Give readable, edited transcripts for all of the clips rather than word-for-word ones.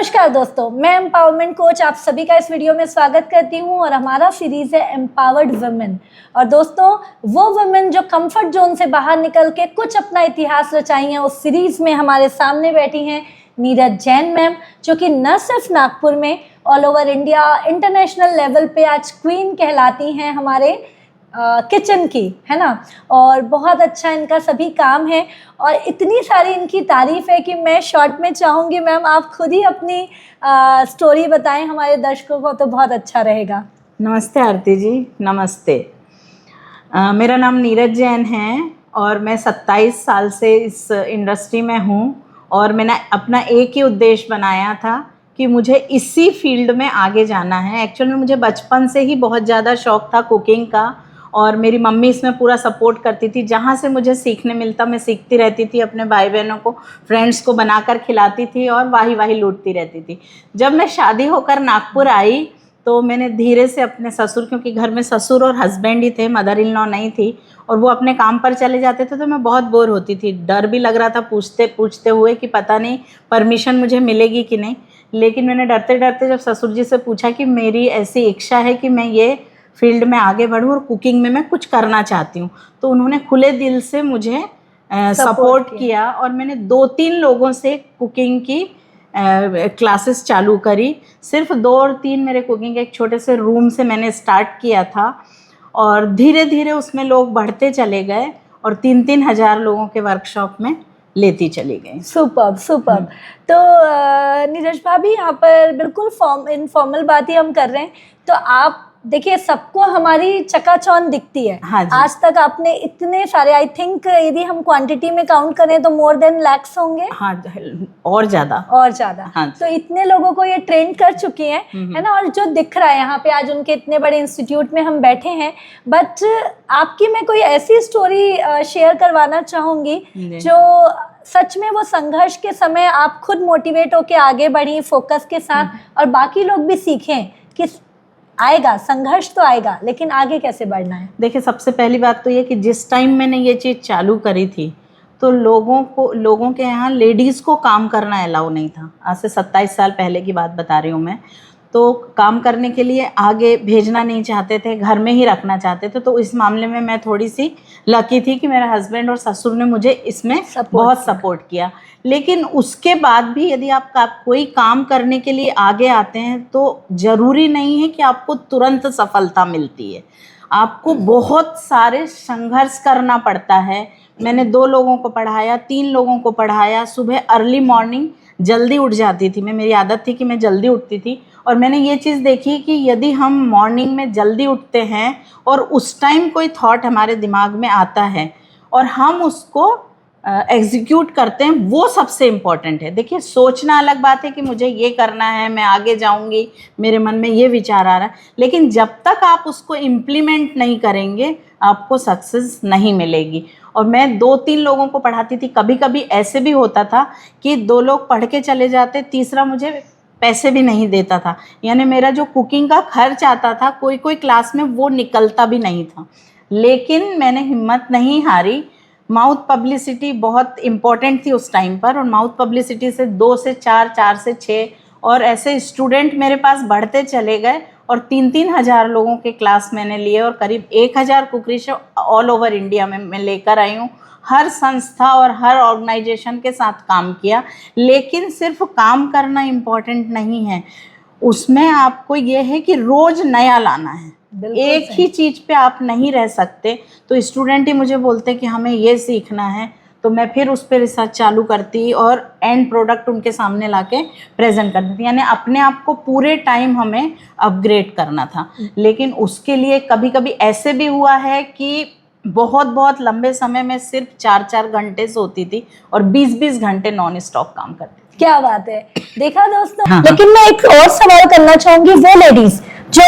नमस्कार दोस्तों, मैं एम्पावरमेंट कोच आप सभी का इस वीडियो में स्वागत करती हूं और हमारा सीरीज है एम्पावर्ड वुमेन। और दोस्तों, वो वुमेन जो कंफर्ट जोन से बाहर निकल के कुछ अपना इतिहास रचाई हैं, उस सीरीज में हमारे सामने बैठी हैं नीरज जैन मैम, जो कि न सिर्फ नागपुर में all over India international level पे आज क्वीन कहलाती हैं हमारे किचन की, है ना। और बहुत अच्छा इनका सभी काम है और इतनी सारी इनकी तारीफ है कि मैं शॉर्ट में चाहूँगी मैम आप खुद ही अपनी स्टोरी बताएं हमारे दर्शकों को, तो बहुत अच्छा रहेगा। नमस्ते आरती जी, नमस्ते। मेरा नाम नीरज जैन है और मैं 27 साल से इस इंडस्ट्री में हूँ और मैंने अपना एक ही उद्देश्य बनाया था कि मुझे इसी फील्ड में आगे जाना है। एक्चुअल में मुझे बचपन से ही बहुत ज़्यादा शौक़ था कुकिंग का और मेरी मम्मी इसमें पूरा सपोर्ट करती थी। जहाँ से मुझे सीखने मिलता मैं सीखती रहती थी, अपने भाई बहनों को, फ्रेंड्स को बनाकर खिलाती थी और वाही वाही लूटती रहती थी। जब मैं शादी होकर नागपुर आई तो मैंने धीरे से अपने ससुर, क्योंकि घर में ससुर और हस्बैंड ही थे, मदर इन लॉ नहीं थी और वो अपने काम पर चले जाते थे, तो मैं बहुत बोर होती थी। डर भी लग रहा था पूछते पूछते हुए कि पता नहीं परमिशन मुझे मिलेगी कि नहीं। लेकिन मैंने डरते डरते जब ससुर जी से पूछा कि मेरी ऐसी इच्छा है कि मैं ये फील्ड में आगे बढ़ूं और कुकिंग में मैं कुछ करना चाहती हूं, तो उन्होंने खुले दिल से मुझे सपोर्ट किया और मैंने 2-3 लोगों से कुकिंग की क्लासेस चालू करी। सिर्फ 2 और 3 मेरे कुकिंग के एक छोटे से रूम से मैंने स्टार्ट किया था और धीरे धीरे उसमें लोग बढ़ते चले गए और 3-3 हज़ार लोगों के वर्कशॉप में लेती चली गई। Superb superb. तो नीरज भाभी, यहाँ पर बिल्कुल इनफॉर्मल बात ही हम कर रहे हैं, तो आप देखिए सबको हमारी चकाचौंध दिखती है। हाँ जी। आज तक आपने इतने सारे, आई थिंक यदि हम क्वांटिटी में काउंट करें तो मोर देन लैक्स होंगे। हाँ, और ज़्यादा। हाँ, तो इतने लोगों को ये ट्रेन कर चुकी हैं, है ना। और जो दिख रहा है यहाँ पे आज उनके इतने बड़े इंस्टीट्यूट में हम बैठे हैं, बट आपकी मैं कोई ऐसी स्टोरी शेयर करवाना चाहूँगी जो सच में वो संघर्ष के समय आप खुद मोटिवेट होके आगे बढ़ी फोकस के साथ और बाकी लोग भी सीखें कि आएगा, संघर्ष तो आएगा, लेकिन आगे कैसे बढ़ना है। देखिए, सबसे पहली बात तो ये कि जिस टाइम मैंने ये चीज़ चालू करी थी तो लोगों के यहाँ लेडीज़ को काम करना अलाउ नहीं था। आज से 27 साल पहले की बात बता रही हूँ मैं। तो काम करने के लिए आगे भेजना नहीं चाहते थे, घर में ही रखना चाहते थे। तो इस मामले में मैं थोड़ी सी लकी थी कि मेरे हस्बैंड और ससुर ने मुझे इसमें बहुत सपोर्ट किया। लेकिन उसके बाद भी यदि आप कोई काम करने के लिए आगे आते हैं तो ज़रूरी नहीं है कि आपको तुरंत सफलता मिलती है। आपको बहुत सारे संघर्ष करना पड़ता है। मैंने 2 लोगों को पढ़ाया, 3 लोगों को पढ़ाया। सुबह अर्ली मॉर्निंग जल्दी उठ जाती थी मैं, मेरी आदत थी कि मैं जल्दी उठती थी। और मैंने ये चीज़ देखी कि यदि हम मॉर्निंग में जल्दी उठते हैं और उस टाइम कोई थॉट हमारे दिमाग में आता है और हम उसको एग्जीक्यूट करते हैं, वो सबसे इम्पॉर्टेंट है। देखिए, सोचना अलग बात है कि मुझे ये करना है, मैं आगे जाऊंगी, मेरे मन में ये विचार आ रहा है, लेकिन जब तक आप उसको इम्प्लीमेंट नहीं करेंगे आपको सक्सेस नहीं मिलेगी। और मैं 2-3 लोगों को पढ़ाती थी। कभी कभी ऐसे भी होता था कि 2 लोग पढ़ के चले जाते, तीसरा मुझे पैसे भी नहीं देता था। यानी मेरा जो कुकिंग का खर्च आता था कोई क्लास में वो निकलता भी नहीं था। लेकिन मैंने हिम्मत नहीं हारी। माउथ पब्लिसिटी बहुत इम्पॉर्टेंट थी उस टाइम पर और माउथ पब्लिसिटी से 2 से 4, 4 से 6 और ऐसे स्टूडेंट मेरे पास बढ़ते चले गए और 3-3 हज़ार लोगों के क्लास मैंने लिए और करीब 1000 कुकरी शो ऑल ओवर इंडिया में मैं लेकर आई हूँ। हर संस्था और हर ऑर्गेनाइजेशन के साथ काम किया। लेकिन सिर्फ काम करना इम्पॉर्टेंट नहीं है, उसमें आपको ये है कि रोज़ नया लाना है। एक ही चीज़ पे आप नहीं रह सकते। तो स्टूडेंट ही मुझे बोलते कि हमें ये सीखना है, तो मैं फिर उस पर रिसर्च चालू करती और एंड प्रोडक्ट उनके सामने लाके प्रेजेंट करती थी। यानी अपने आप को पूरे टाइम हमें अपग्रेड करना था। लेकिन उसके लिए कभी कभी ऐसे भी हुआ है कि बहुत लंबे समय में सिर्फ 4-4 घंटे सोती थी और 20-20 घंटे नॉन स्टॉप काम करती थी। क्या बात है, देखा दोस्तों। हाँ। लेकिन मैं एक और सवाल करना चाहूंगी, वो लेडीज जो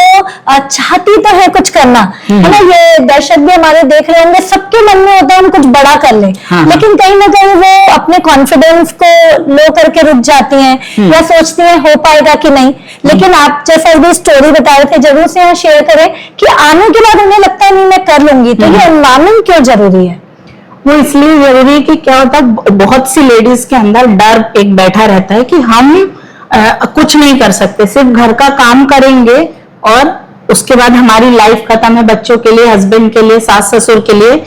चाहती तो है कुछ करना, है ना, ये दर्शक भी हमारे देख रहे होंगे, सबके मन में होता है हम कुछ बड़ा कर लें। हाँ। लेकिन कहीं ना कहीं वो अपने कॉन्फिडेंस को लो करके रुक जाती हैं या सोचती हैं हो पाएगा कि नहीं। लेकिन आप जैसा अभी स्टोरी बता रहे थे, जरूर से यहाँ शेयर करें कि आने के बाद उन्हें लगता है नहीं मैं कर लूंगी। तो ये एनवायरनमेंट क्यों जरूरी है? वो इसलिए जरूरी है कि क्या होता है, बहुत सी लेडीज के अंदर डर एक बैठा रहता है कि हम कुछ नहीं कर सकते, सिर्फ घर का काम करेंगे और उसके बाद हमारी लाइफ खत्म है, बच्चों के लिए, हस्बैंड के लिए, सास ससुर के लिए।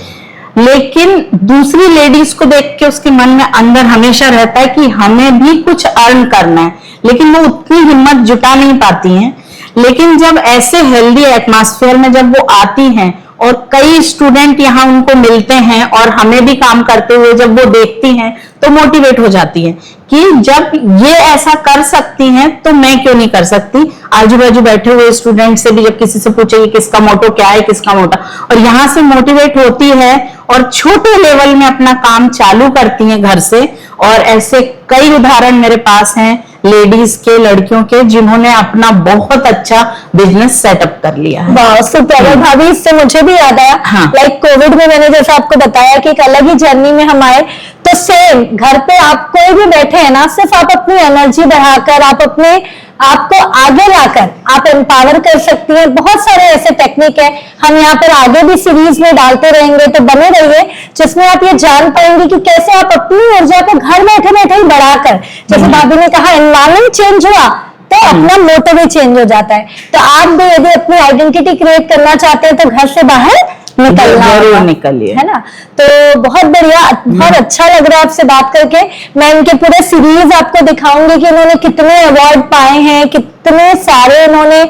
लेकिन दूसरी लेडीज को देख के उसके मन में अंदर हमेशा रहता है कि हमें भी कुछ अर्न करना है, लेकिन वो उतनी हिम्मत जुटा नहीं पाती हैं। लेकिन जब ऐसे हेल्दी एटमॉस्फेयर में जब वो आती हैं और कई स्टूडेंट यहाँ उनको मिलते हैं और हमें भी काम करते हुए जब वो देखती हैं तो मोटिवेट हो जाती हैं कि जब ये ऐसा कर सकती हैं तो मैं क्यों नहीं कर सकती। आजू बाजू बैठे हुए स्टूडेंट से भी जब किसी से पूछे किसका मोटो क्या है, किसका मोटा, और यहाँ से मोटिवेट होती है और छोटे लेवल में अपना काम चालू करती हैं घर से। और ऐसे कई उदाहरण मेरे पास हैं लेडीज के, लड़कियों के, जिन्होंने अपना बहुत अच्छा बिजनेस सेटअप कर लिया है। वाह सुपर। भाभी इससे मुझे भी याद आया, हाँ। लाइक कोविड में मैंने जैसा आपको बताया कि एक अलग ही जर्नी में हम आए, तो सेम घर पे आप कोई भी बैठे हैं ना, सिर्फ आप अपनी एनर्जी बढ़ाकर, आप अपने आपको आगे लाकर आप एम्पावर कर सकती हैं। बहुत सारे ऐसे टेक्निक है, हम यहाँ पर आगे भी सीरीज में डालते रहेंगे, तो बने रहिए, जिसमें आप ये जान पाएंगे कि कैसे आप अपनी ऊर्जा को घर बैठे बैठे ही बढ़ाकर, जैसे भाभी ने कहा एनवायरमेंट चेंज हुआ तो अपना मोटो भी चेंज हो जाता है। तो आप भी यदि अपनी आइडेंटिटी क्रिएट करना चाहते हैं तो घर से बाहर निकलना जरूर होगा, निकलिए, है ना। तो बहुत बढ़िया, बहुत अच्छा लग रहा है आपसे बात करके। मैं इनके पूरे सीरीज आपको दिखाऊंगी कि इन्होंने कितने अवार्ड पाए हैं, कितने सारे इन्होंने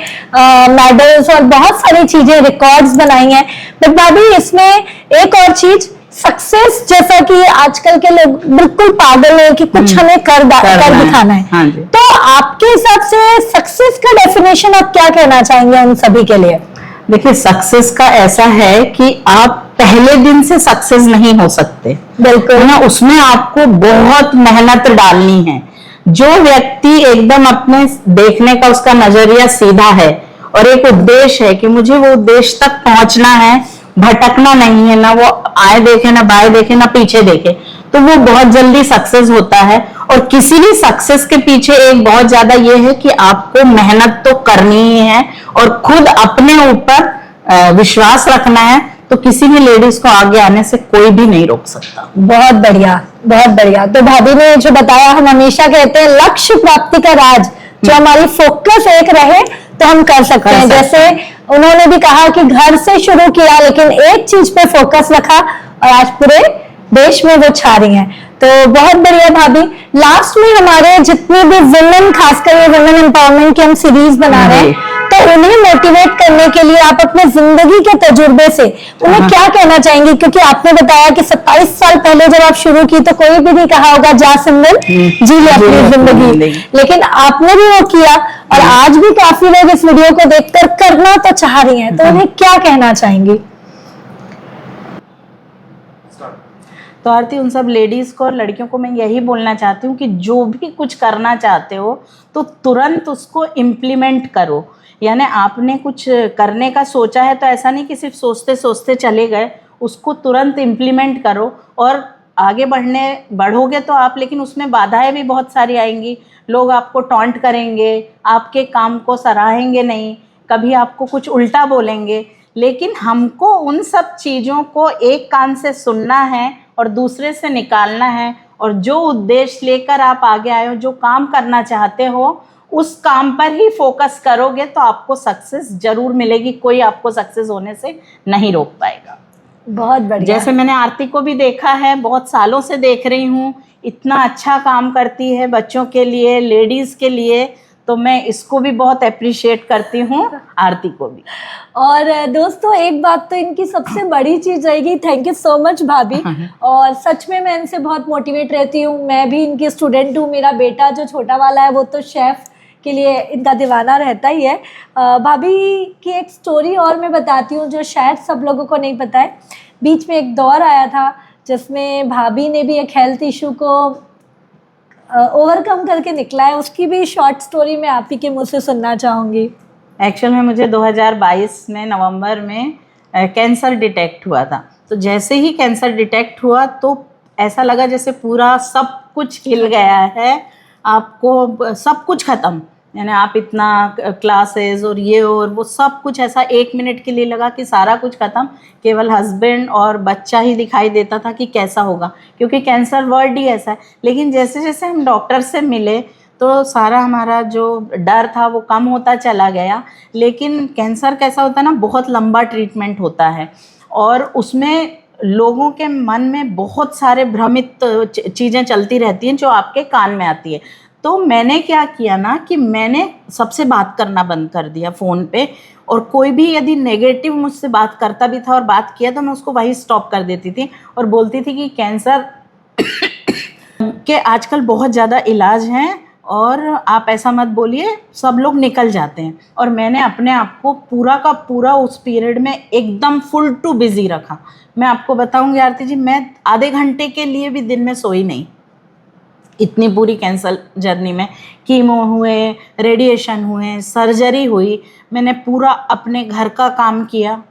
मेडल्स और बहुत सारी चीजें, रिकॉर्ड्स बनाई हैं। बट भाभी इसमें एक और चीज, सक्सेस, जैसा कि आजकल के लोग बिल्कुल पागल है कि कुछ हमें कर दिखाना है। हाँ जी। तो आपके हिसाब से सक्सेस का डेफिनेशन आप क्या कहना चाहेंगे उन सभी के लिए? देखिए, सक्सेस का ऐसा है कि आप पहले दिन से सक्सेस नहीं हो सकते, बिल्कुल है ना। उसमें आपको बहुत मेहनत डालनी है। जो व्यक्ति एकदम अपने देखने का उसका नजरिया सीधा है और एक उद्देश्य है कि मुझे वो उद्देश्य तक पहुंचना है, भटकना नहीं है, ना वो आए देखे, ना बाएं देखे, ना पीछे देखे, तो वो बहुत जल्दी सक्सेस होता है। और किसी भी सक्सेस के पीछे एक बहुत ज्यादा ये है कि आपको मेहनत तो करनी ही है और खुद अपने ऊपर विश्वास रखना है। तो किसी भी लेडीज को आगे आने से कोई भी नहीं रोक सकता। बहुत बढ़िया, बहुत बढ़िया। तो भाभी ने जो बताया, हम हमेशा कहते हैं लक्ष्य प्राप्ति का राज, जो हमारी फोकस एक रहे तो हम कर सकते हैं। जैसे उन्होंने भी कहा कि घर से शुरू किया लेकिन एक चीज पे फोकस रखा और आज पूरे देश में वो छा रही हैं। तो बहुत बढ़िया भाभी। लास्ट में हमारे जितने भी वुमेन, खासकर ये वुमेन एम्पावरमेंट की हम सीरीज बना रहे हैं, तो उन्हें मोटिवेट करने के लिए आप अपने जिंदगी के तजुर्बे से उन्हें क्या कहना चाहेंगी? क्योंकि आपने बताया कि 27 साल पहले जब आप शुरू की तो कोई भी नहीं कहा होगा जा सिमरन जी ले अपनी जिंदगी, लेकिन आपने भी वो किया और आज भी काफी लोग इस वीडियो को देखकर करना तो चाह रही हैं, तो उन्हें क्या कहना चाहेंगी? तो आरती, उन सब लेडीज को और लड़कियों को मैं यही बोलना चाहती हूँ कि जो भी कुछ करना चाहते हो तो तुरंत उसको इम्प्लीमेंट करो। यानी आपने कुछ करने का सोचा है तो ऐसा नहीं कि सिर्फ सोचते सोचते चले गए, उसको तुरंत इम्प्लीमेंट करो और आगे बढ़ोगे तो आप, लेकिन उसमें बाधाएं भी बहुत सारी आएंगी। लोग आपको टॉन्ट करेंगे, आपके काम को सराहेंगे नहीं, कभी आपको कुछ उल्टा बोलेंगे, लेकिन हमको उन सब चीज़ों को एक कान से सुनना है और दूसरे से निकालना है। और जो उद्देश्य लेकर आप आगे आए हो, जो काम करना चाहते हो, उस काम पर ही फोकस करोगे तो आपको सक्सेस जरूर मिलेगी। कोई आपको सक्सेस होने से नहीं रोक पाएगा। बहुत बढ़िया। जैसे मैंने आरती को भी देखा है, बहुत सालों से देख रही हूँ, इतना अच्छा काम करती है बच्चों के लिए, लेडीज के लिए, तो मैं इसको भी बहुत अप्रिशिएट करती हूँ, आरती को भी। और दोस्तों एक बात तो इनकी सबसे बड़ी चीज रहेगी, थैंक यू सो मच भाभी। और सच में मैं इनसे बहुत मोटिवेट रहती हूँ, मैं भी इनकी स्टूडेंट हूँ। मेरा बेटा जो छोटा वाला है वो तो शेफ के लिए इनका दीवाना रहता ही है। भाभी की एक स्टोरी और मैं बताती हूँ जो शायद सब लोगों को नहीं पता है। बीच में एक दौर आया था जिसमें भाभी ने भी एक हेल्थ इशू को ओवरकम करके निकला है, उसकी भी शॉर्ट स्टोरी मैं आप ही के मुँह से सुनना चाहूँगी। एक्चुअल में मुझे 2022 में नवंबर में कैंसर डिटेक्ट हुआ था। तो जैसे ही कैंसर डिटेक्ट हुआ तो ऐसा लगा जैसे पूरा सब कुछ हिल गया है, आपको सब कुछ ख़त्म। यानी आप इतना क्लासेस और ये और वो सब कुछ, ऐसा 1 मिनट के लिए लगा कि सारा कुछ ख़त्म, केवल हस्बैंड और बच्चा ही दिखाई देता था कि कैसा होगा, क्योंकि कैंसर वर्ड ही ऐसा है। लेकिन जैसे जैसे हम डॉक्टर से मिले तो सारा हमारा जो डर था वो कम होता चला गया। लेकिन कैंसर कैसा होता है ना, बहुत लंबा ट्रीटमेंट होता है और उसमें लोगों के मन में बहुत सारे भ्रमित चीज़ें चलती रहती हैं जो आपके कान में आती है। तो मैंने क्या किया ना कि मैंने सबसे बात करना बंद कर दिया फ़ोन पे, और कोई भी यदि नेगेटिव मुझसे बात करता भी था और बात किया तो मैं उसको वही स्टॉप कर देती थी और बोलती थी कि कैंसर के आजकल बहुत ज़्यादा इलाज हैं और आप ऐसा मत बोलिए, सब लोग निकल जाते हैं। और मैंने अपने आप को पूरा का पूरा उस पीरियड में एकदम फुल टू बिज़ी रखा। मैं आपको बताऊंगी आरती जी, मैं आधे घंटे के लिए भी दिन में सोई नहीं, इतनी पूरी कैंसर जर्नी में। कीमो हुए, रेडिएशन हुए, सर्जरी हुई, मैंने पूरा अपने घर का काम किया,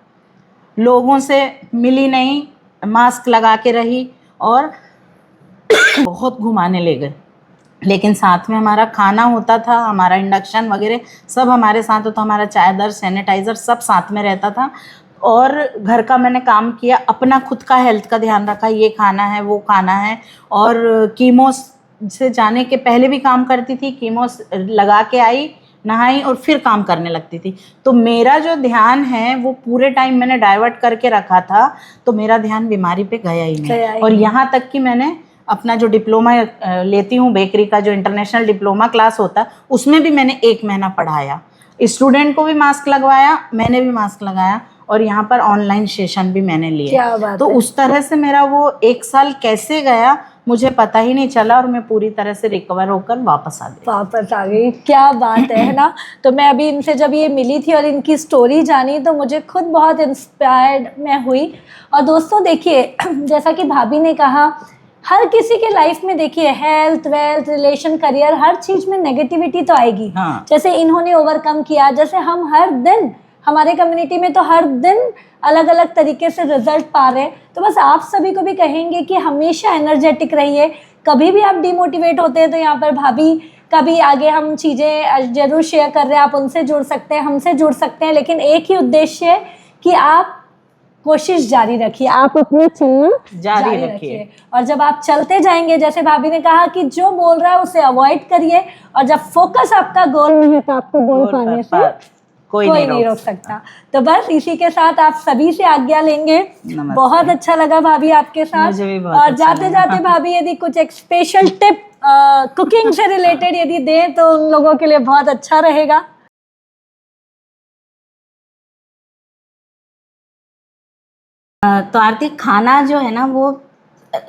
लोगों से मिली नहीं, मास्क लगा के रही और बहुत घुमाने ले गए। लेकिन साथ में हमारा खाना होता था, हमारा इंडक्शन वगैरह सब हमारे साथ होता, हमारा चादर, सैनिटाइज़र सब साथ में रहता था। और घर का मैंने काम किया, अपना खुद का हेल्थ का ध्यान रखा, ये खाना है वो खाना है। और कीमो से जाने के पहले भी काम करती थी, कीमो लगा के आई, नहाई और फिर काम करने लगती थी। तो मेरा जो ध्यान है वो पूरे टाइम मैंने डाइवर्ट करके रखा था, तो मेरा ध्यान बीमारी पे गया ही नहीं। और यहाँ तक कि मैंने अपना जो डिप्लोमा लेती हूँ बेकरी का, जो इंटरनेशनल डिप्लोमा क्लास होता है, उसमें भी मैंने 1 महीना पढ़ाया, स्टूडेंट को भी मास्क लगवाया, मैंने भी मास्क लगाया और यहाँ पर ऑनलाइन सेशन भी मैंने लिए। क्या बात तो है। उस तरह से मेरा वो 1 साल कैसे गया मुझे पता ही नहीं चला और मैं पूरी तरह से रिकवर होकर वापस आ गई। क्या बात है ना। तो मैं अभी इनसे जब ये मिली थी और इनकी स्टोरी जानी तो मुझे खुद बहुत इंस्पायर्ड मैं हुई। और दोस्तों देखिए, जैसा कि भाभी ने कहा, हर किसी के लाइफ में देखिए हेल्थ, वेल्थ, रिलेशन, करियर, हर चीज़ में नेगेटिविटी तो आएगी। हाँ। जैसे इन्होंने ओवरकम किया, जैसे हम हर दिन, हमारे कम्युनिटी में तो हर दिन अलग अलग तरीके से रिजल्ट पा रहे हैं। तो बस आप सभी को भी कहेंगे कि हमेशा एनर्जेटिक रहिए। कभी भी आप डिमोटिवेट होते हैं तो यहाँ पर भाभी का भी आगे हम चीज़ें ज़रूर शेयर कर रहे हैं, आप उनसे जुड़ सकते हैं, हमसे जुड़ सकते हैं। लेकिन एक ही उद्देश्य है कि आप कोशिश जारी रखिए, आप अपने चलना जारी रखिए। और जब आप चलते जाएंगे, जैसे भाभी ने कहा कि जो बोल रहा है उसे अवॉइड करिए, और जब फोकस आपका गोल में है तो आपको गोल पाने से कोई नहीं रोक सकता। तो बस इसी के साथ आप सभी से आज्ञा लेंगे। बहुत अच्छा लगा भाभी आपके साथ। मुझे भी बहुत और अच्छा जाते जाते भाभी यदि कुछ एक स्पेशल टिप कुकिंग से रिलेटेड यदि दें तो उन लोगों के लिए बहुत अच्छा रहेगा। तो आरती, खाना जो है ना वो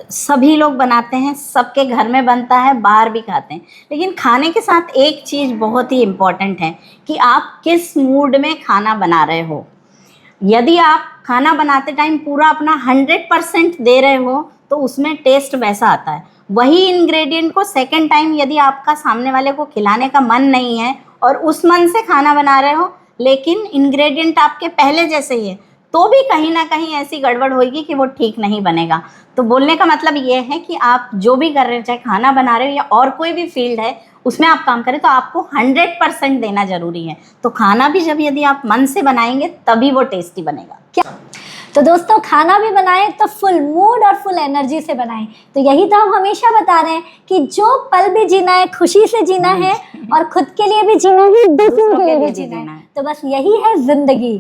सभी लोग बनाते हैं, सबके घर में बनता है, बाहर भी खाते हैं। लेकिन खाने के साथ एक चीज़ बहुत ही इम्पॉर्टेंट है कि आप किस मूड में खाना बना रहे हो। यदि आप खाना बनाते टाइम पूरा अपना 100% दे रहे हो तो उसमें टेस्ट वैसा आता है। वही इंग्रेडिएंट को सेकंड टाइम यदि आपका सामने वाले को खिलाने का मन नहीं है और उस मन से खाना बना रहे हो लेकिन इंग्रेडिएंट आपके पहले जैसे ही है, तो भी कहीं ना कहीं ऐसी गड़बड़ होगी कि वो ठीक नहीं बनेगा। तो बोलने का मतलब ये है कि आप जो भी कर रहे हो, चाहे खाना बना रहे हो या और कोई भी फील्ड है उसमें आप काम करें, तो आपको 100% देना ज़रूरी है। तो खाना भी जब यदि आप मन से बनाएंगे तभी वो टेस्टी बनेगा। क्या तो दोस्तों, खाना भी बनाएं तो फुल मूड और फुल एनर्जी से बनाएं। तो यही तो हम हमेशा बता रहे हैं कि जो पल भी जीना है खुशी से जीना है, और खुद के लिए भी जीना है, दूसरों के लिए भी जीना है। तो बस यही है जिंदगी।